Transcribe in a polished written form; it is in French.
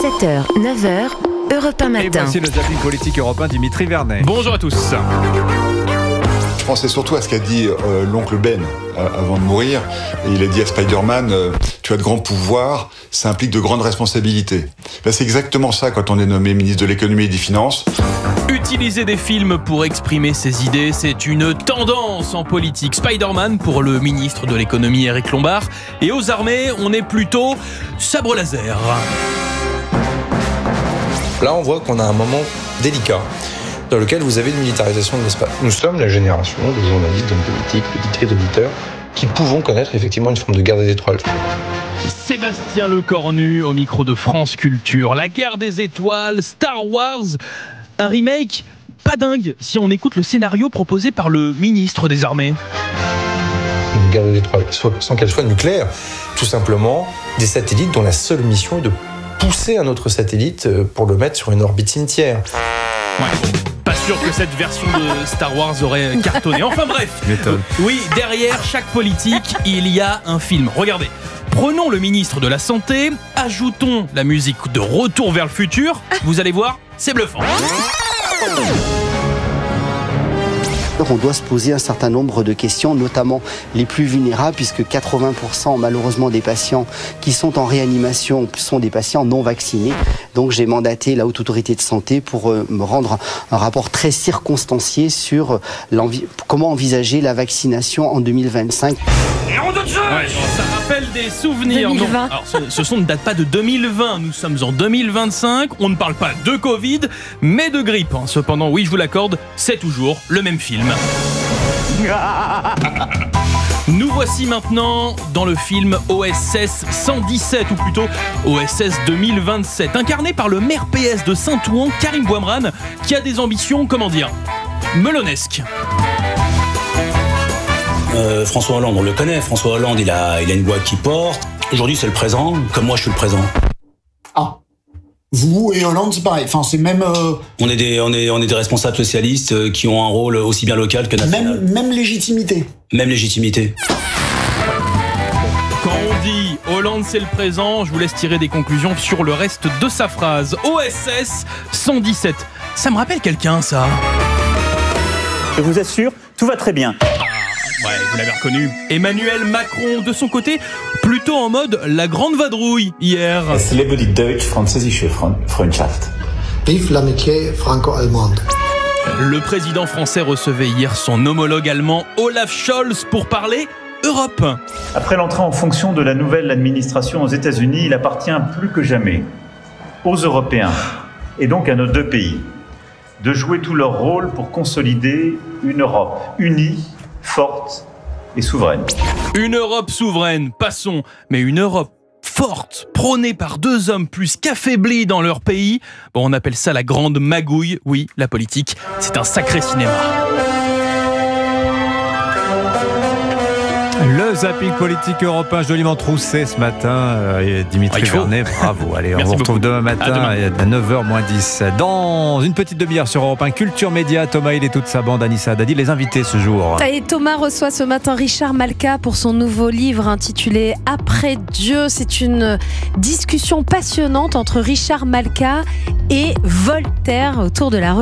7h, 9h, Europe 1 matin. Et voici le zapping politique européen, Dimitri Vernet. Bonjour à tous. Je pensais surtout à ce qu'a dit l'oncle Ben avant de mourir. Et il a dit à Spider-Man, tu as de grands pouvoirs, ça implique de grandes responsabilités. Ben, c'est exactement ça quand on est nommé ministre de l'économie et des finances. Utiliser des films pour exprimer ses idées, c'est une tendance en politique. Spider-Man pour le ministre de l'économie Éric Lombard. Et aux armées, on est plutôt sabre laser. Là, on voit qu'on a un moment délicat dans lequel vous avez une militarisation de l'espace. Nous sommes la génération de journalistes, d'hommes politiques, d'auditeurs qui pouvons connaître effectivement une forme de guerre des étoiles. Sébastien Lecornu au micro de France Culture. La guerre des étoiles, Star Wars, un remake pas dingue si on écoute le scénario proposé par le ministre des Armées. Une guerre des étoiles, sans qu'elle soit nucléaire. Tout simplement des satellites dont la seule mission est de pousser un autre satellite pour le mettre sur une orbite cimetière. Ouais. Pas sûr que cette version de Star Wars aurait cartonné. Enfin bref. Oui, derrière chaque politique, il y a un film. Regardez. Prenons le ministre de la Santé, ajoutons la musique de Retour vers le futur. Vous allez voir, c'est bluffant. On doit se poser un certain nombre de questions, notamment les plus vulnérables, puisque 80% malheureusement des patients qui sont en réanimation sont des patients non vaccinés. Donc j'ai mandaté la Haute Autorité de Santé pour me rendre un rapport très circonstancié sur comment envisager la vaccination en 2025. Ouais, ça rappelle des souvenirs. 2020. Non. Alors, ce son ne date pas de 2020. Nous sommes en 2025. On ne parle pas de Covid, mais de grippe. Cependant, oui, je vous l'accorde, c'est toujours le même film. Nous voici maintenant dans le film OSS 117, ou plutôt OSS 2027, incarné par le maire PS de Saint-Ouen, Karim Bouamrane, qui a des ambitions, comment dire, melonesques. François Hollande, on le connaît. François Hollande, il a une voix qui porte. Aujourd'hui, c'est le présent, comme moi, je suis le présent. Ah, vous et Hollande, c'est pareil. Enfin, c'est même. On est des responsables socialistes qui ont un rôle aussi bien local que national. Même légitimité. Même légitimité. Quand on dit Hollande c'est le présent, je vous laisse tirer des conclusions sur le reste de sa phrase. OSS 117. Ça me rappelle quelqu'un, ça. Je vous assure, tout va très bien. Ouais, vous l'avez reconnu. Emmanuel Macron, de son côté, plutôt en mode la grande vadrouille hier. Es lebe die deutsch-französische Freundschaft. Vive l'amitié franco-allemande. Le président français recevait hier son homologue allemand Olaf Scholz pour parler Europe. Après l'entrée en fonction de la nouvelle administration aux États-Unis, il appartient plus que jamais aux Européens, et donc à nos deux pays, de jouer tout leur rôle pour consolider une Europe unie, forte et souveraine. Une Europe souveraine, passons, mais une Europe forte, prônée par deux hommes plus qu'affaiblis dans leur pays. Bon, on appelle ça la grande magouille. Oui, la politique, c'est un sacré cinéma. Le zapping politique européen joliment troussé ce matin. Dimitri Vernet, bravo. Allez, on vous retrouve demain matin à 9h-10. Dans une petite demi-heure sur Europe 1, Culture Média, Thomas Hill et toute sa bande, Anissa Dadi, les invités ce jour. Et Thomas reçoit ce matin Richard Malka pour son nouveau livre intitulé Après Dieu. C'est une discussion passionnante entre Richard Malka et Voltaire autour de la